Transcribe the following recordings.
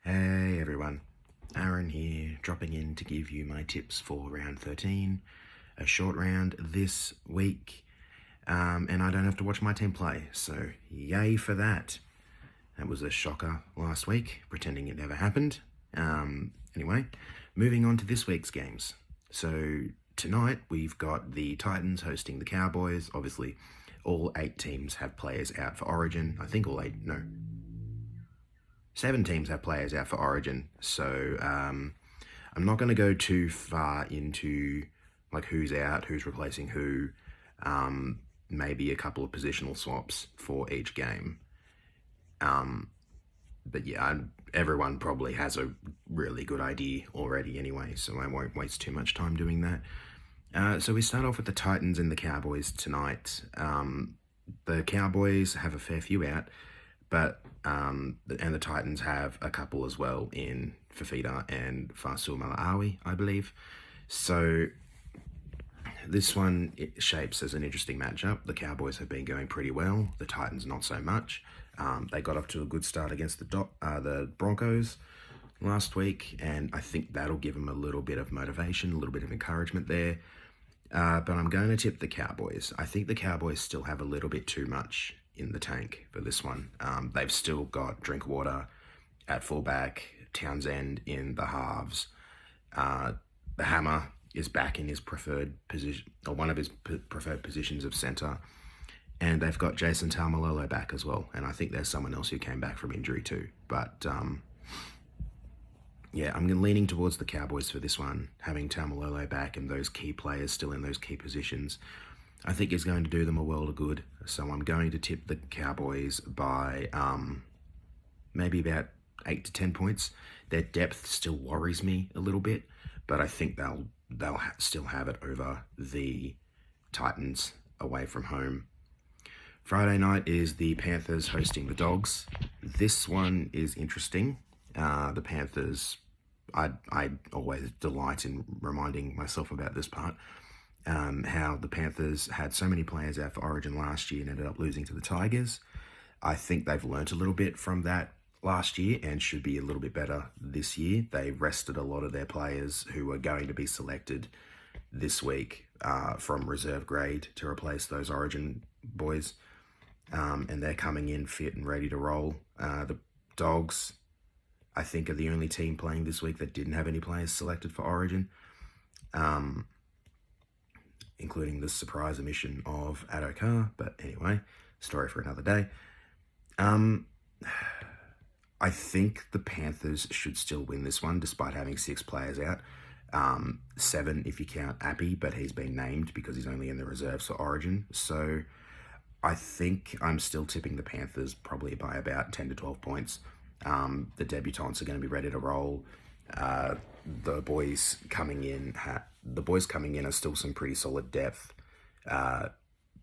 Hey everyone, Aaron here, dropping in to give you my tips for round 13, a short round this week, and I don't have to watch my team play, so yay for that. That was a shocker last week, pretending it never happened. Anyway, moving on to this week's games. So tonight we've got the Titans hosting the Cowboys. Obviously, all 8 teams have players out for Origin. I think all 8, no, 7 teams have players out for Origin, so I'm not going to go too far into like who's out, who's replacing who, maybe a couple of positional swaps for each game. But yeah, everyone probably has a really good idea already anyway, so I won't waste too much time doing that. So we start off with the Titans and the Cowboys tonight. The Cowboys have a fair few out, but and the Titans have a couple as well in Fafita and Faisal Malaawi, I believe. So this one it shapes as an interesting matchup. The Cowboys have been going pretty well. The Titans not so much. They got off to a good start against the Broncos last week, and I think that'll give them a little bit of motivation, a little bit of encouragement there. But I'm going to tip the Cowboys. I think the Cowboys still have a little bit too much in the tank for this one. They've still got Drinkwater at fullback, Townsend in the halves. The Hammer is back in his preferred position, or one of his preferred positions of centre. And they've got Jason Taumalolo back as well. And I think there's someone else who came back from injury too. But yeah, I'm leaning towards the Cowboys for this one. Having Taumalolo back and those key players still in those key positions, I think is going to do them a world of good. So I'm going to tip the Cowboys by maybe about 8 to 10 points. Their depth still worries me a little bit, but I think they'll still have it over the Titans away from home. Friday night is the Panthers hosting the Dogs. This one is interesting. The Panthers, I always delight in reminding myself about this part. How the Panthers had so many players out for Origin last year and ended up losing to the Tigers. I think they've learnt a little bit from that last year and should be a little bit better this year. They rested a lot of their players who are going to be selected this week from reserve grade to replace those Origin boys. And they're coming in fit and ready to roll. The Dogs, I think, are the only team playing this week that didn't have any players selected for Origin, including the surprise omission of Addo-Carr. But anyway, story for another day. I think the Panthers should still win this one, despite having 6 players out. 7 if you count Appy, but he's been named because he's only in the reserves for Origin. So I think I'm still tipping the Panthers probably by about 10 to 12 points. The debutants are going to be ready to roll. The boys coming in are still some pretty solid depth.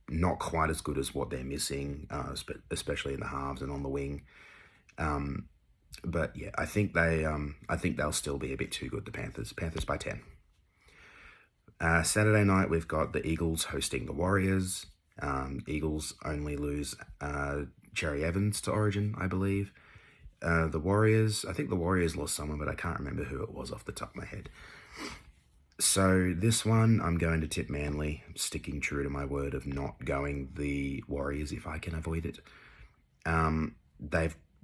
Not quite as good as what they're missing, especially in the halves and on the wing. But yeah, I think they'll still be a bit too good. The Panthers by 10. Saturday night we've got the Eagles hosting the Warriors. Eagles only lose Cherry Evans to Origin, I believe. I think the Warriors lost someone, but I can't remember who it was off the top of my head. So this one, I'm going to tip Manly, sticking true to my word of not going the Warriors if I can avoid it.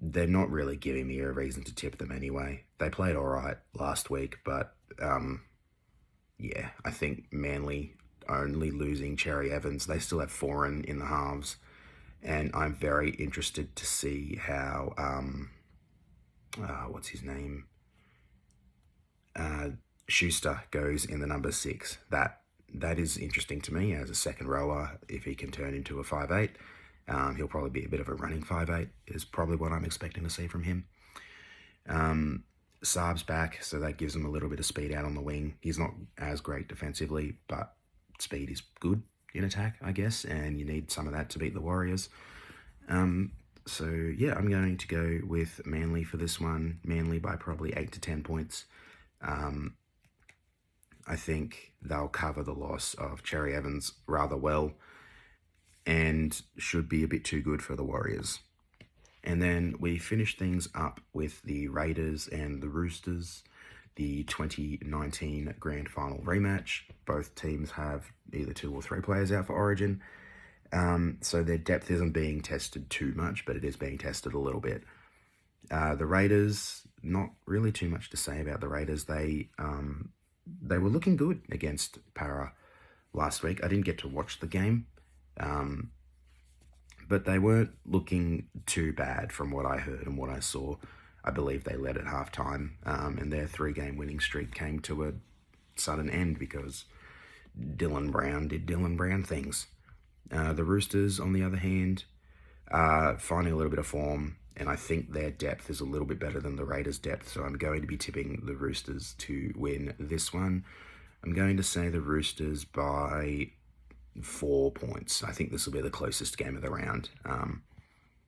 They're not really giving me a reason to tip them anyway. They played all right last week, but yeah, I think Manly only losing Cherry Evans. They still have Foran in the halves, and I'm very interested to see how what's his name? Schuster goes in the number 6. That is interesting to me as a second rower. If he can turn into a 5'8", he'll probably be a bit of a running 5'8", is probably what I'm expecting to see from him. Saab's back, so that gives him a little bit of speed out on the wing. He's not as great defensively, but speed is good in attack, I guess, and you need some of that to beat the Warriors. So yeah, I'm going to go with Manly for this one. Manly by probably 8 to 10 points. I think they'll cover the loss of Cherry Evans rather well and should be a bit too good for the Warriors. And then we finished things up with the Raiders and the Roosters, the 2019 Grand Final rematch. Both teams have either 2 or 3 players out for Origin. So their depth isn't being tested too much, but it is being tested a little bit. The Raiders, not really too much to say about the Raiders. They were looking good against Para last week. I didn't get to watch the game, but they weren't looking too bad from what I heard and what I saw. I believe they led at halftime, and their 3-game winning streak came to a sudden end because Dylan Brown did Dylan Brown things. The Roosters, on the other hand, finding a little bit of form, and I think their depth is a little bit better than the Raiders' depth, so I'm going to be tipping the Roosters to win this one. I'm going to say the Roosters by 4 points. I think this will be the closest game of the round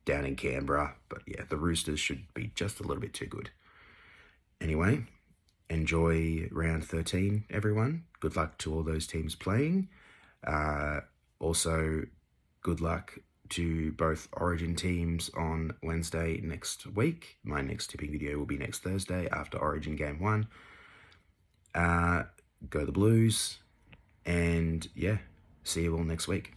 down in Canberra, but yeah, the Roosters should be just a little bit too good. Anyway, enjoy round 13, everyone. Good luck to all those teams playing. Also, good luck to both Origin teams on Wednesday next week. My next tipping video will be next Thursday after Origin Game 1. Go the Blues, and yeah, see you all next week.